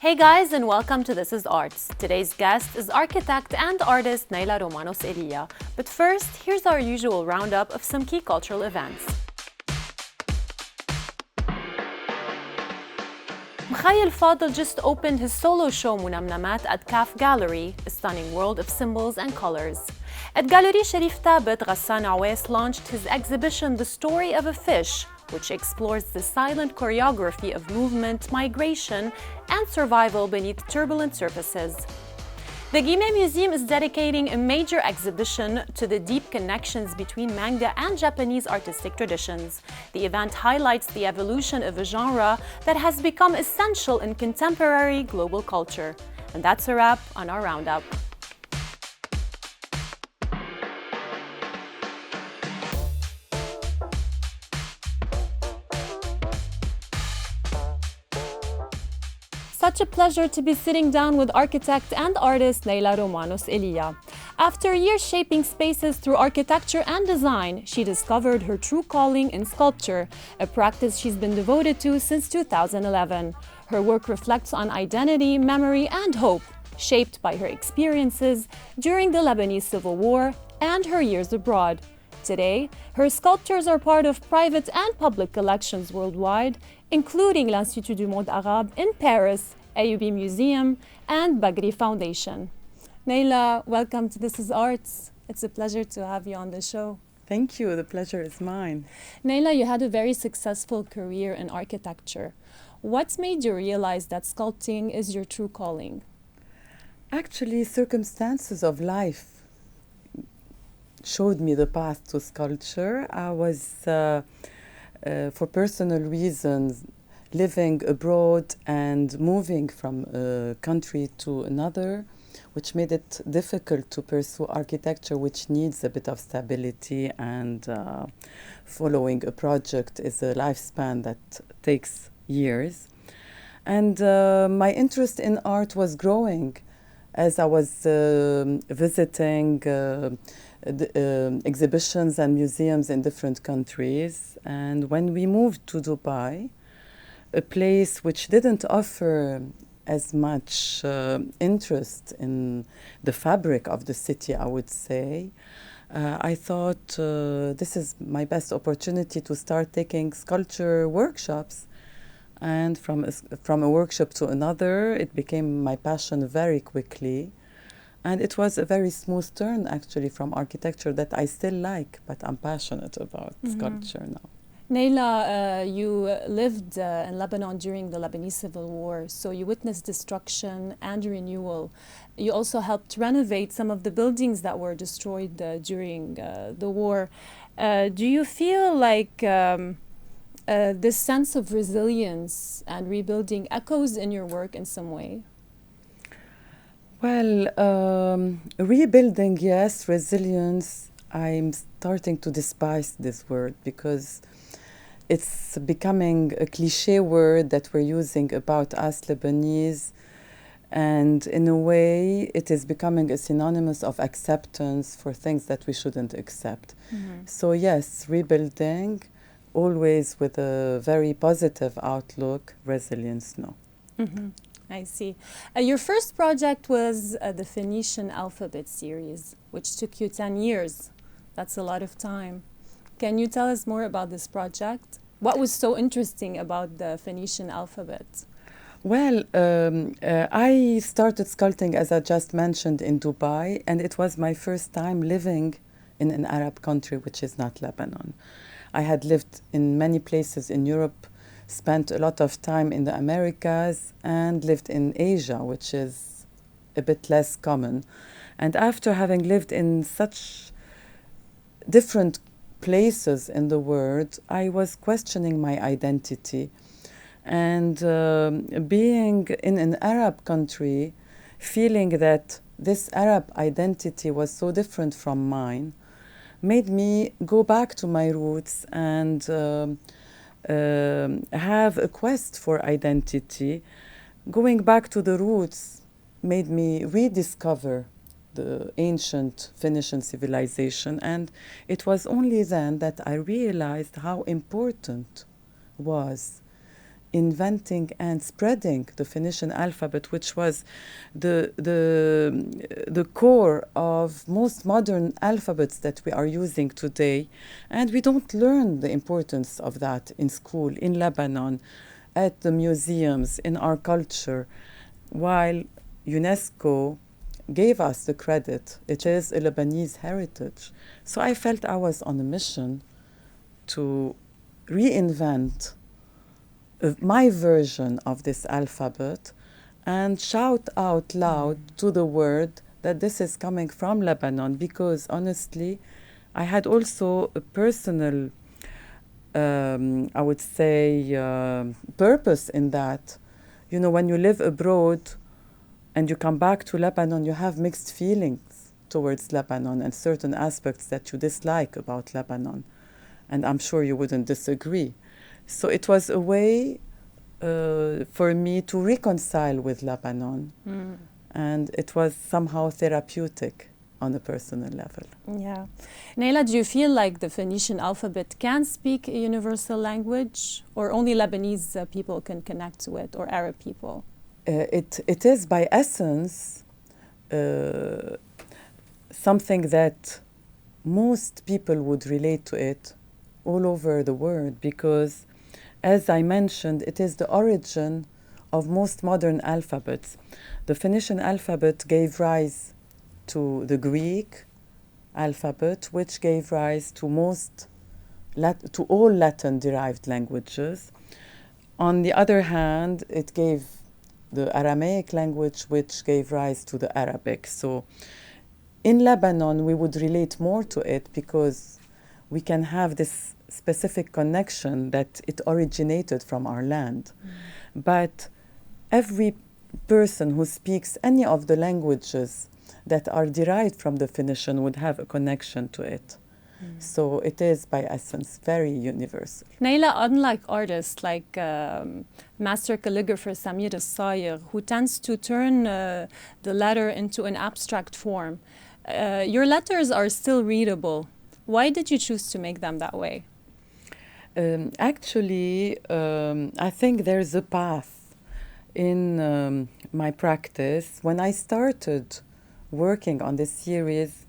Hey guys, and welcome to This is Arts. Today's guest is architect and artist Nayla Romanos Iliya. But first, here's our usual roundup of some key cultural events. Mikhail Fadel just opened his solo show Munamnamat at CAF Gallery, a stunning world of symbols and colors. At Galerie Sharif Tabet, Ghassan Awais launched his exhibition The Story of a Fish, which explores the silent choreography of movement, migration, and survival beneath turbulent surfaces. The Guimet Museum is dedicating a major exhibition to the deep connections between manga and Japanese artistic traditions. The event highlights the evolution of a genre that has become essential in contemporary global culture. And that's a wrap on our roundup. Such a pleasure to be sitting down with architect and artist Nayla Romanos Iliya. After years shaping spaces through architecture and design, she discovered her true calling in sculpture, a practice she's been devoted to since 2011. Her work reflects on identity, memory, and hope, shaped by her experiences during the Lebanese Civil War and her years abroad. Today, her sculptures are part of private and public collections worldwide, including l'Institut du Monde Arabe in Paris, AUB Museum, and Bagri Foundation. Nayla, welcome to This is Arts. It's a pleasure to have you on the show. Thank you. The pleasure is mine. Nayla, you had a very successful career in architecture. What's made you realize that sculpting is your true calling? Actually, circumstances of life showed me the path to sculpture. I was, for personal reasons, living abroad and moving from a country to another, which made it difficult to pursue architecture, which needs a bit of stability, and following a project is a lifespan that takes years. And my interest in art was growing as I was visiting exhibitions and museums in different countries. And when we moved to Dubai, a place which didn't offer as much interest in the fabric of the city, I would say, I thought this is my best opportunity to start taking sculpture workshops. And from a workshop to another, it became my passion very quickly. And it was a very smooth turn, actually, from architecture that I still like, but I'm passionate about sculpture now. Nayla, you lived in Lebanon during the Lebanese Civil War, so you witnessed destruction and renewal. You also helped renovate some of the buildings that were destroyed during the war. Do you feel like this sense of resilience and rebuilding echoes in your work in some way? Well, rebuilding, yes. Resilience, I'm starting to despise this word because it's becoming a cliche word that we're using about us Lebanese, and in a way it is becoming a synonymous of acceptance for things that we shouldn't accept. So yes, rebuilding, always with a very positive outlook. Resilience, no. I see. Your first project was the Phoenician alphabet series, which took you 10 years. That's a lot of time. Can you tell us more about this project? What was so interesting about the Phoenician alphabet? Well, I started sculpting, as I just mentioned, in Dubai, and it was my first time living in an Arab country, which is not Lebanon. I had lived in many places in Europe, spent a lot of time in the Americas, and lived in Asia, which is a bit less common. And after having lived in such different places in the world, I was questioning my identity. And being in an Arab country, feeling that this Arab identity was so different from mine, made me go back to my roots and have a quest for identity. Going back to the roots made me rediscover the ancient Phoenician civilization, and it was only then that I realized how important was inventing and spreading the Phoenician alphabet, which was the core of most modern alphabets that we are using today. And we don't learn the importance of that in school, in Lebanon, at the museums, in our culture, while UNESCO gave us the credit. It is a Lebanese heritage. So I felt I was on a mission to reinvent my version of this alphabet and shout out loud to the world that this is coming from Lebanon, because honestly, I had also a personal, I would say, purpose in that. You know, when you live abroad and you come back to Lebanon, you have mixed feelings towards Lebanon and certain aspects that you dislike about Lebanon. And I'm sure you wouldn't disagree. So it was a way for me to reconcile with Lebanon. And it was somehow therapeutic on a personal level. Yeah. Nayla, do you feel like the Phoenician alphabet can speak a universal language, or only Lebanese people can connect to it, or Arab people? It is by essence something that most people would relate to it all over the world, because, as I mentioned, it is the origin of most modern alphabets. The Phoenician alphabet gave rise to the Greek alphabet, which gave rise to all Latin-derived languages. On the other hand, it gave the Aramaic language, which gave rise to the Arabic. So in Lebanon, we would relate more to it because we can have this specific connection that it originated from our land. But every person who speaks any of the languages that are derived from the Phoenician would have a connection to it. So it is, by essence, very universal. Nayla, unlike artists like master calligrapher Samir al-Sayegh, who tends to turn the letter into an abstract form, your letters are still readable. Why did you choose to make them that way? Actually, I think there's a path in my practice. When I started working on this series,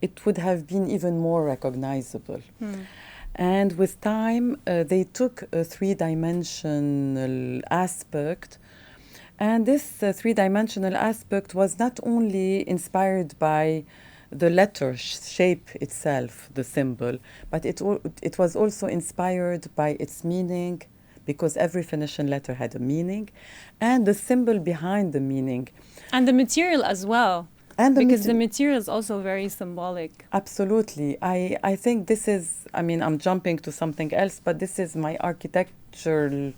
it would have been even more recognizable. And with time, they took a three-dimensional aspect. And this three-dimensional aspect was not only inspired by the letter shape itself, the symbol, but it was also inspired by its meaning, because every Phoenician letter had a meaning, and the symbol behind the meaning. And the material as well. Because the material is also very symbolic. Absolutely. I think this is, I mean, I'm jumping to something else, but this is my architectural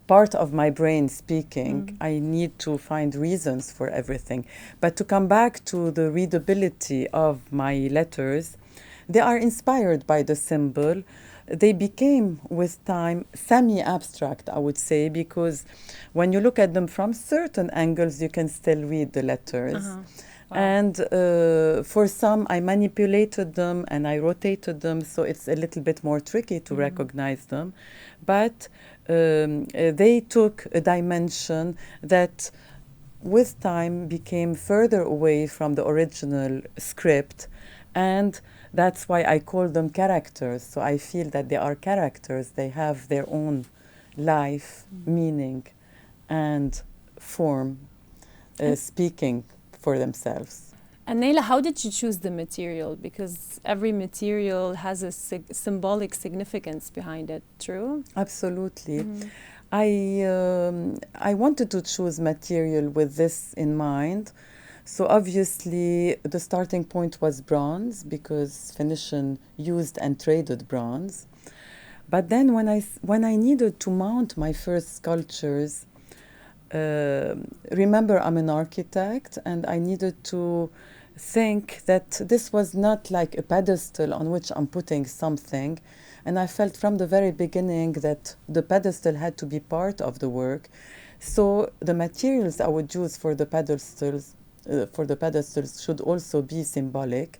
part of my brain speaking. I need to find reasons for everything. But to come back to the readability of my letters, they are inspired by the symbol. They became, with time, semi-abstract, I would say, because when you look at them from certain angles, you can still read the letters. Wow. And for some, I manipulated them and I rotated them, so it's a little bit more tricky to recognize them. But they took a dimension that, with time, became further away from the original script. And that's why I call them characters. So I feel that they are characters. They have their own life, meaning, and form, speaking for themselves. And Nayla, how did you choose the material? Because every material has a symbolic significance behind it, true? Absolutely. I wanted to choose material with this in mind. So obviously the starting point was bronze, because Phoenician used and traded bronze. But then when I needed to mount my first sculptures, remember, I'm an architect, and I needed to think that this was not like a pedestal on which I'm putting something. And I felt from the very beginning that the pedestal had to be part of the work. So the materials I would use for the pedestals should also be symbolic.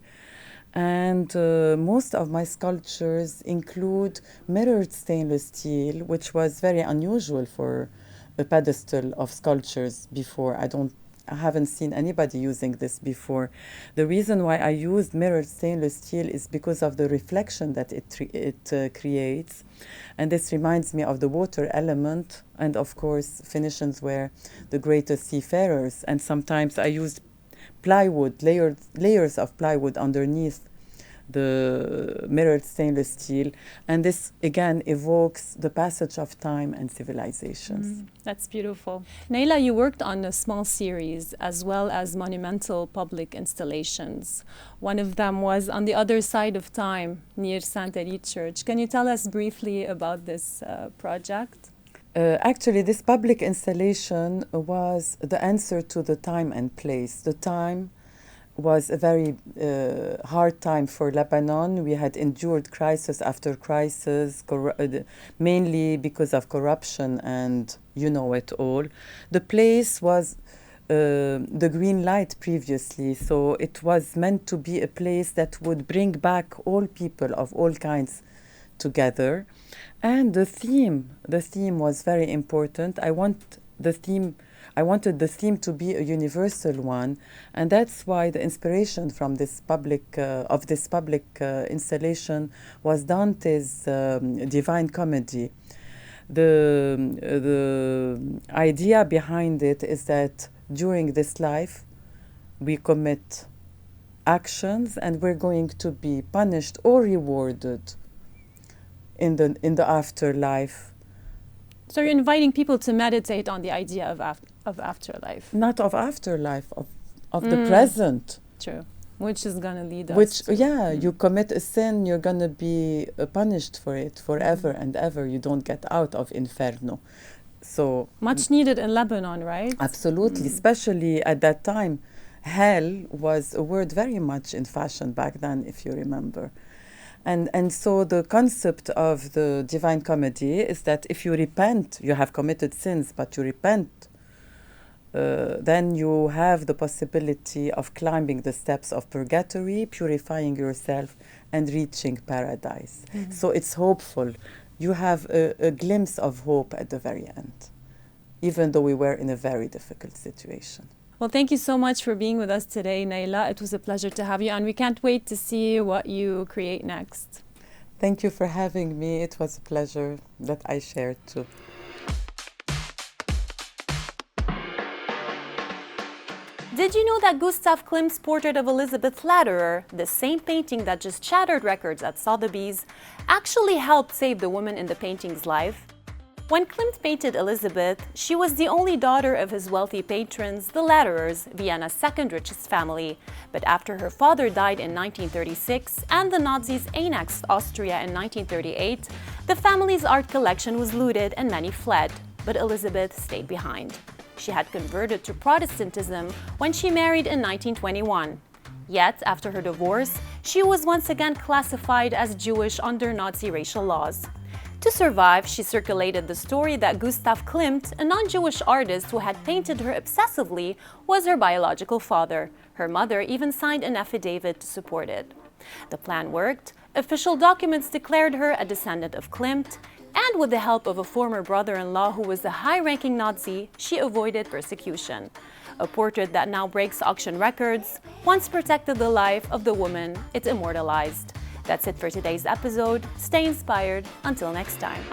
And most of my sculptures include mirrored stainless steel, which was very unusual for a pedestal of sculptures before. I haven't seen anybody using this before. The reason why I used mirrored stainless steel is because of the reflection that it creates. And this reminds me of the water element. And of course, Phoenicians were the greatest seafarers. And sometimes I used plywood, layers of plywood underneath the mirrored stainless steel, and this again evokes the passage of time and civilizations. That's beautiful. Nayla, you worked on a small series as well as monumental public installations. One of them was on the other side of time near Saint Elie Church. Can you tell us briefly about this project? Actually, this public installation was the answer to the time and place. The time was a very hard time for Lebanon. We had endured crisis after crisis, mainly because of corruption, and you know it all. The place was the green light previously, so it was meant to be a place that would bring back all people of all kinds together. And the theme was very important. I wanted the theme to be a universal one, and that's why the inspiration from this public installation was Dante's Divine Comedy. The idea behind it is that during this life we commit actions and we're going to be punished or rewarded in the afterlife. So you're inviting people to meditate on the idea of afterlife. Not of afterlife, of the present. True. Which is going to lead us you commit a sin, you're going to be punished for it forever and ever. You don't get out of Inferno. So much needed in Lebanon, right? Absolutely, especially at that time. Hell was a word very much in fashion back then, if you remember. And so the concept of the Divine Comedy is that if you repent, you have committed sins, but you repent, then you have the possibility of climbing the steps of Purgatory, purifying yourself, and reaching paradise. So it's hopeful. You have a glimpse of hope at the very end, even though we were in a very difficult situation. Well, thank you so much for being with us today, Nayla. It was a pleasure to have you, and we can't wait to see what you create next. Thank you for having me. It was a pleasure that I shared too. Did you know that Gustav Klimt's portrait of Elizabeth Flatterer, the same painting that just shattered records at Sotheby's, actually helped save the woman in the painting's life? When Klimt painted Elizabeth, she was the only daughter of his wealthy patrons, the Lederers, Vienna's second richest family. But after her father died in 1936 and the Nazis annexed Austria in 1938, the family's art collection was looted and many fled. But Elizabeth stayed behind. She had converted to Protestantism when she married in 1921. Yet, after her divorce, she was once again classified as Jewish under Nazi racial laws. To survive, she circulated the story that Gustav Klimt, a non-Jewish artist who had painted her obsessively, was her biological father. Her mother even signed an affidavit to support it. The plan worked. Official documents declared her a descendant of Klimt, and with the help of a former brother-in-law who was a high-ranking Nazi, she avoided persecution. A portrait that now breaks auction records once protected the life of the woman it immortalized. That's it for today's episode. Stay inspired. Until next time.